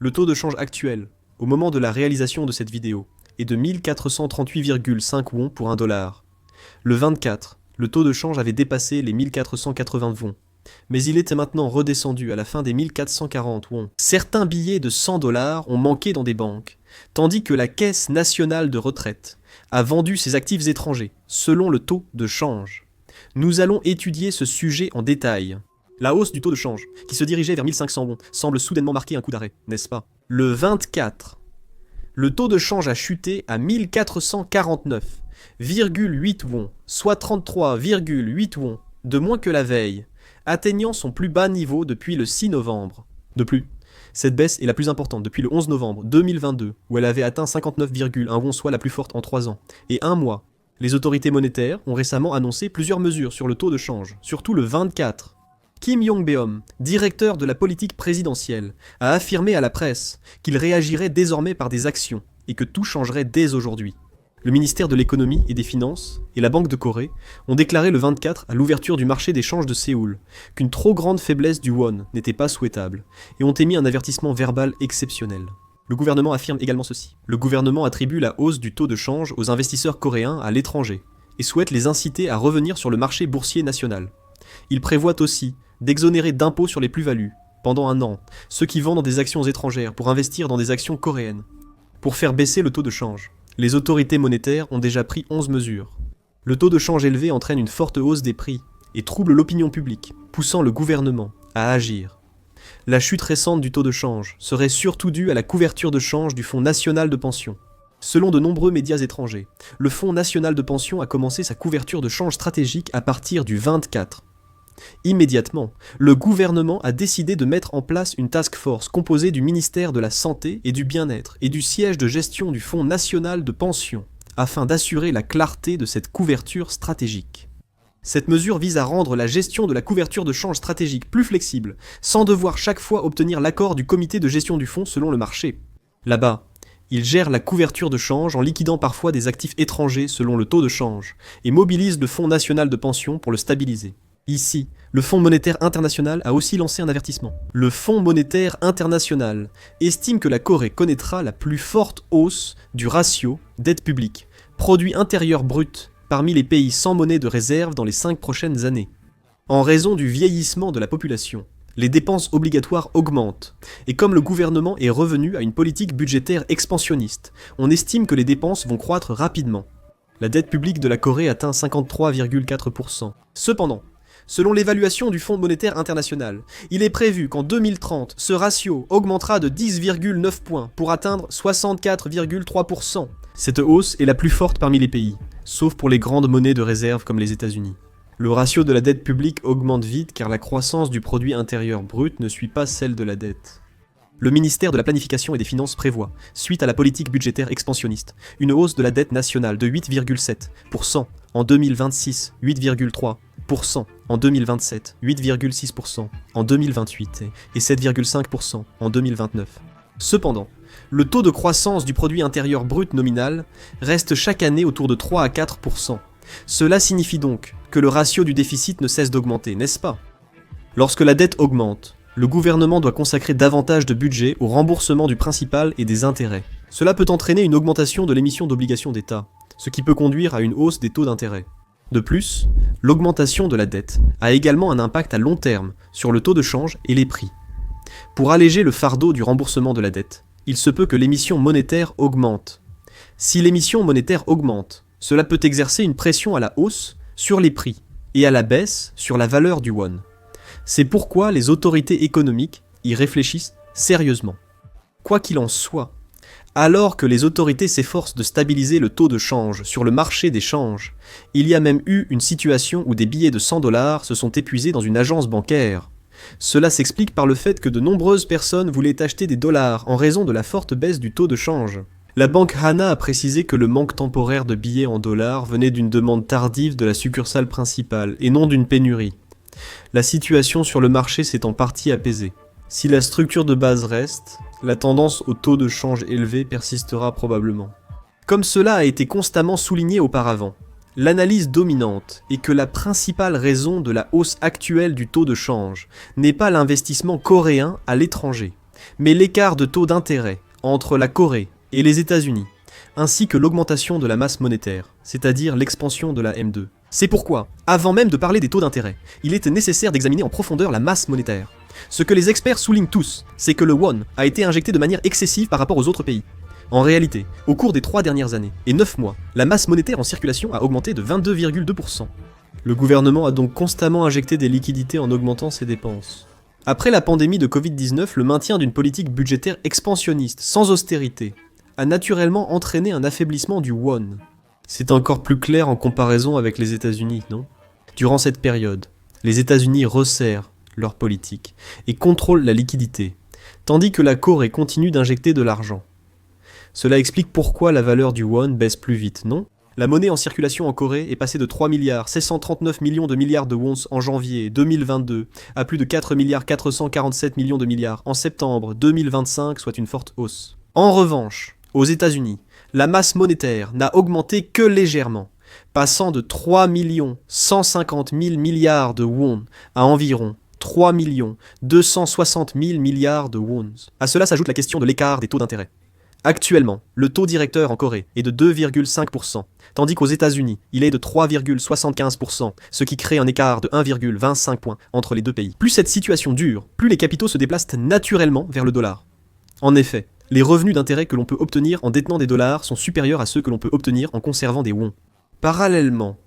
Le taux de change actuel, au moment de la réalisation de cette vidéo, est de 1438,5 wons pour 1 dollar. Le 24, le taux de change avait dépassé les 1480 wons, mais il était maintenant redescendu à la fin des 1440 wons. Certains billets de 100 dollars ont manqué dans des banques, tandis que la Caisse nationale de retraite a vendu ses actifs étrangers, selon le taux de change. Nous allons étudier ce sujet en détail. La hausse du taux de change, qui se dirigeait vers 1500 wons, semble soudainement marquer un coup d'arrêt, n'est-ce pas? Le 24, le taux de change a chuté à 1449,8 wons, soit 33,8 wons, de moins que la veille, atteignant son plus bas niveau depuis le 6 novembre. De plus, cette baisse est la plus importante depuis le 11 novembre 2022, où elle avait atteint 59,1 wons, soit la plus forte en 3 ans, et un mois. Les autorités monétaires ont récemment annoncé plusieurs mesures sur le taux de change, surtout le 24. Kim Yong-beom, directeur de la politique présidentielle, a affirmé à la presse qu'il réagirait désormais par des actions et que tout changerait dès aujourd'hui. Le ministère de l'économie et des finances et la Banque de Corée ont déclaré le 24 à l'ouverture du marché des changes de Séoul qu'une trop grande faiblesse du won n'était pas souhaitable et ont émis un avertissement verbal exceptionnel. Le gouvernement affirme également ceci. Le gouvernement attribue la hausse du taux de change aux investisseurs coréens à l'étranger et souhaite les inciter à revenir sur le marché boursier national. Il prévoit aussi d'exonérer d'impôts sur les plus-values, pendant un an, ceux qui vendent des actions étrangères pour investir dans des actions coréennes. Pour faire baisser le taux de change, les autorités monétaires ont déjà pris 11 mesures. Le taux de change élevé entraîne une forte hausse des prix et trouble l'opinion publique, poussant le gouvernement à agir. La chute récente du taux de change serait surtout due à la couverture de change du Fonds national de pension. Selon de nombreux médias étrangers, le Fonds national de pension a commencé sa couverture de change stratégique à partir du 24. Immédiatement, le gouvernement a décidé de mettre en place une task force composée du ministère de la Santé et du Bien-être et du siège de gestion du Fonds national de pension, afin d'assurer la clarté de cette couverture stratégique. Cette mesure vise à rendre la gestion de la couverture de change stratégique plus flexible, sans devoir chaque fois obtenir l'accord du comité de gestion du fonds selon le marché. Là-bas, il gère la couverture de change en liquidant parfois des actifs étrangers selon le taux de change, et mobilise le Fonds national de pension pour le stabiliser. Ici, le Fonds monétaire international a aussi lancé un avertissement. Le Fonds monétaire international estime que la Corée connaîtra la plus forte hausse du ratio dette publique, produit intérieur brut, parmi les pays sans monnaie de réserve dans les 5 prochaines années. En raison du vieillissement de la population, les dépenses obligatoires augmentent, et comme le gouvernement est revenu à une politique budgétaire expansionniste, on estime que les dépenses vont croître rapidement. La dette publique de la Corée atteint 53,4%. Cependant, selon l'évaluation du Fonds monétaire international, il est prévu qu'en 2030, ce ratio augmentera de 10,9 points pour atteindre 64,3%. Cette hausse est la plus forte parmi les pays, sauf pour les grandes monnaies de réserve comme les États-Unis. Le ratio de la dette publique augmente vite car la croissance du produit intérieur brut ne suit pas celle de la dette. Le ministère de la Planification et des Finances prévoit, suite à la politique budgétaire expansionniste, une hausse de la dette nationale de 8,7% en 2026, 8,3% en 2027, 8,6% en 2028 et 7,5% en 2029. Cependant, le taux de croissance du produit intérieur brut nominal reste chaque année autour de 3 à 4%. Cela signifie donc que le ratio du déficit ne cesse d'augmenter, n'est-ce pas? Lorsque la dette augmente, le gouvernement doit consacrer davantage de budget au remboursement du principal et des intérêts. Cela peut entraîner une augmentation de l'émission d'obligations d'État, ce qui peut conduire à une hausse des taux d'intérêt. De plus, l'augmentation de la dette a également un impact à long terme sur le taux de change et les prix. Pour alléger le fardeau du remboursement de la dette, il se peut que l'émission monétaire augmente. Si l'émission monétaire augmente, cela peut exercer une pression à la hausse sur les prix et à la baisse sur la valeur du won. C'est pourquoi les autorités économiques y réfléchissent sérieusement. Quoi qu'il en soit, alors que les autorités s'efforcent de stabiliser le taux de change sur le marché des changes, il y a même eu une situation où des billets de 100 dollars se sont épuisés dans une agence bancaire. Cela s'explique par le fait que de nombreuses personnes voulaient acheter des dollars en raison de la forte baisse du taux de change. La banque Hana a précisé que le manque temporaire de billets en dollars venait d'une demande tardive de la succursale principale et non d'une pénurie. La situation sur le marché s'est en partie apaisée. Si la structure de base reste, la tendance au taux de change élevé persistera probablement. Comme cela a été constamment souligné auparavant, l'analyse dominante est que la principale raison de la hausse actuelle du taux de change n'est pas l'investissement coréen à l'étranger, mais l'écart de taux d'intérêt entre la Corée et les États-Unis, ainsi que l'augmentation de la masse monétaire, c'est-à-dire l'expansion de la M2. C'est pourquoi, avant même de parler des taux d'intérêt, il était nécessaire d'examiner en profondeur la masse monétaire. Ce que les experts soulignent tous, c'est que le won a été injecté de manière excessive par rapport aux autres pays. En réalité, au cours des 3 dernières années et 9 mois, la masse monétaire en circulation a augmenté de 22,2%. Le gouvernement a donc constamment injecté des liquidités en augmentant ses dépenses. Après la pandémie de Covid-19, le maintien d'une politique budgétaire expansionniste, sans austérité, a naturellement entraîné un affaiblissement du won. C'est encore plus clair en comparaison avec les États-Unis, non? Durant cette période, les États-Unis resserrent leur politique et contrôlent la liquidité, tandis que la Corée continue d'injecter de l'argent. Cela explique pourquoi la valeur du won baisse plus vite, non? La monnaie en circulation en Corée est passée de 3 milliards 639 millions de milliards de wons en janvier 2022 à plus de 4 milliards 447 millions de milliards en septembre 2025, soit une forte hausse. En revanche, aux États-Unis, la masse monétaire n'a augmenté que légèrement, passant de 3 150 000 milliards de wons à environ 3 260 000 milliards de wons. À cela s'ajoute la question de l'écart des taux d'intérêt. Actuellement, le taux directeur en Corée est de 2,5%, tandis qu'aux États-Unis, il est de 3,75%, ce qui crée un écart de 1,25 points entre les deux pays. Plus cette situation dure, plus les capitaux se déplacent naturellement vers le dollar. En effet, les revenus d'intérêt que l'on peut obtenir en détenant des dollars sont supérieurs à ceux que l'on peut obtenir en conservant des wons. Parallèlement,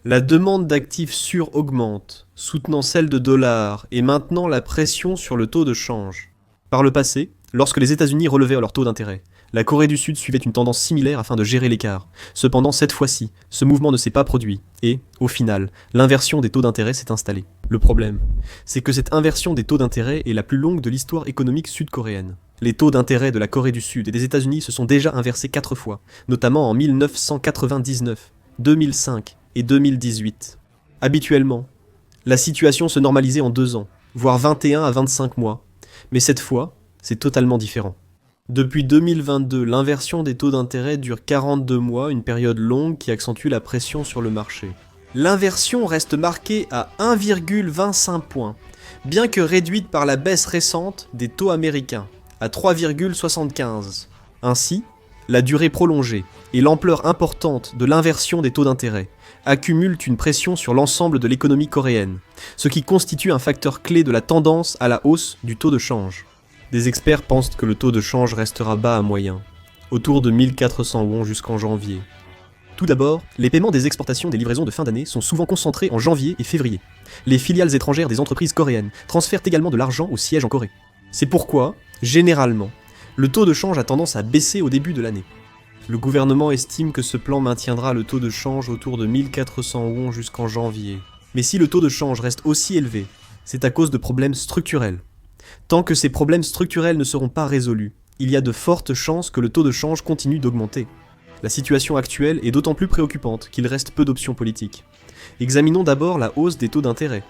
la demande d'actifs sûrs augmente, soutenant celle de dollars et maintenant la pression sur le taux de change. Par le passé, lorsque les États-Unis relevaient leur taux d'intérêt, la Corée du Sud suivait une tendance similaire afin de gérer l'écart. Cependant, cette fois-ci, ce mouvement ne s'est pas produit et, au final, l'inversion des taux d'intérêt s'est installée. Le problème, c'est que cette inversion des taux d'intérêt est la plus longue de l'histoire économique sud-coréenne. Les taux d'intérêt de la Corée du Sud et des États-Unis se sont déjà inversés 4 fois, notamment en 1999, 2005 et 2018. Habituellement, la situation se normalisait en 2 ans, voire 21 à 25 mois. Mais cette fois, c'est totalement différent. Depuis 2022, l'inversion des taux d'intérêt dure 42 mois, une période longue qui accentue la pression sur le marché. L'inversion reste marquée à 1,25 points, bien que réduite par la baisse récente des taux américains, à 3,75. Ainsi, la durée prolongée et l'ampleur importante de l'inversion des taux d'intérêt accumulent une pression sur l'ensemble de l'économie coréenne, ce qui constitue un facteur clé de la tendance à la hausse du taux de change. Des experts pensent que le taux de change restera bas à moyen, autour de 1400 won jusqu'en janvier. Tout d'abord, les paiements des exportations des livraisons de fin d'année sont souvent concentrés en janvier et février. Les filiales étrangères des entreprises coréennes transfèrent également de l'argent au siège en Corée. C'est pourquoi, généralement, le taux de change a tendance à baisser au début de l'année. Le gouvernement estime que ce plan maintiendra le taux de change autour de 1400 won jusqu'en janvier. Mais si le taux de change reste aussi élevé, c'est à cause de problèmes structurels. Tant que ces problèmes structurels ne seront pas résolus, il y a de fortes chances que le taux de change continue d'augmenter. La situation actuelle est d'autant plus préoccupante qu'il reste peu d'options politiques. Examinons d'abord la hausse des taux d'intérêt.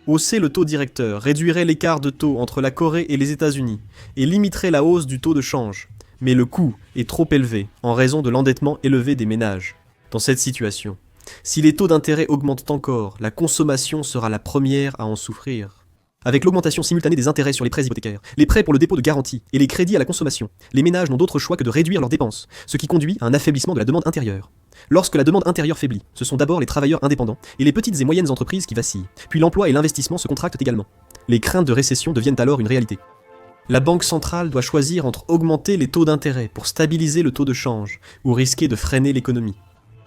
Hausser le taux directeur réduirait l'écart de taux entre la Corée et les États-Unis et limiterait la hausse du taux de change. Mais le coût est trop élevé en raison de l'endettement élevé des ménages. Dans cette situation, si les taux d'intérêt augmentent encore, la consommation sera la première à en souffrir. Avec l'augmentation simultanée des intérêts sur les prêts hypothécaires, les prêts pour le dépôt de garantie et les crédits à la consommation, les ménages n'ont d'autre choix que de réduire leurs dépenses, ce qui conduit à un affaiblissement de la demande intérieure. Lorsque la demande intérieure faiblit, ce sont d'abord les travailleurs indépendants et les petites et moyennes entreprises qui vacillent, puis l'emploi et l'investissement se contractent également. Les craintes de récession deviennent alors une réalité. La banque centrale doit choisir entre augmenter les taux d'intérêt pour stabiliser le taux de change, ou risquer de freiner l'économie.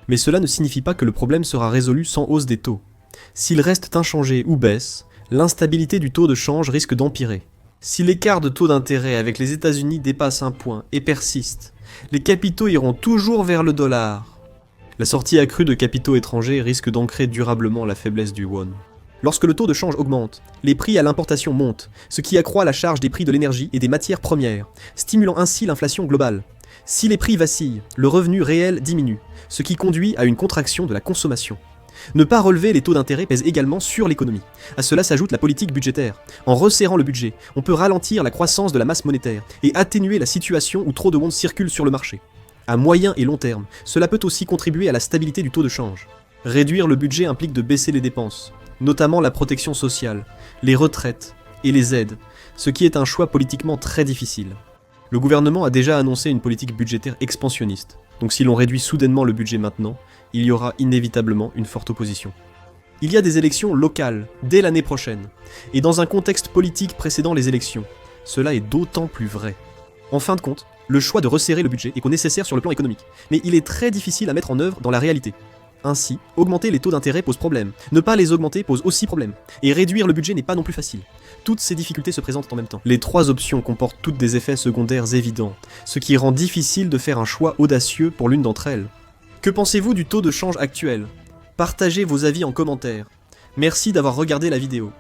Mais cela ne signifie pas que le problème sera résolu sans hausse des taux. S'ils restent inchangés ou baissent, l'instabilité du taux de change risque d'empirer. Si l'écart de taux d'intérêt avec les États-Unis dépasse un point et persiste, les capitaux iront toujours vers le dollar. La sortie accrue de capitaux étrangers risque d'ancrer durablement la faiblesse du won. Lorsque le taux de change augmente, les prix à l'importation montent, ce qui accroît la charge des prix de l'énergie et des matières premières, stimulant ainsi l'inflation globale. Si les prix vacillent, le revenu réel diminue, ce qui conduit à une contraction de la consommation. Ne pas relever les taux d'intérêt pèse également sur l'économie. À cela s'ajoute la politique budgétaire. En resserrant le budget, on peut ralentir la croissance de la masse monétaire et atténuer la situation où trop de won circulent sur le marché. À moyen et long terme, cela peut aussi contribuer à la stabilité du taux de change. Réduire le budget implique de baisser les dépenses, notamment la protection sociale, les retraites et les aides, ce qui est un choix politiquement très difficile. Le gouvernement a déjà annoncé une politique budgétaire expansionniste, donc si l'on réduit soudainement le budget maintenant, il y aura inévitablement une forte opposition. Il y a des élections locales, dès l'année prochaine, et dans un contexte politique précédant les élections, cela est d'autant plus vrai. En fin de compte, le choix de resserrer le budget est nécessaire sur le plan économique, mais il est très difficile à mettre en œuvre dans la réalité. Ainsi, augmenter les taux d'intérêt pose problème, ne pas les augmenter pose aussi problème, et réduire le budget n'est pas non plus facile. Toutes ces difficultés se présentent en même temps. Les trois options comportent toutes des effets secondaires évidents, ce qui rend difficile de faire un choix audacieux pour l'une d'entre elles. Que pensez-vous du taux de change actuel ? Partagez vos avis en commentaire. Merci d'avoir regardé la vidéo.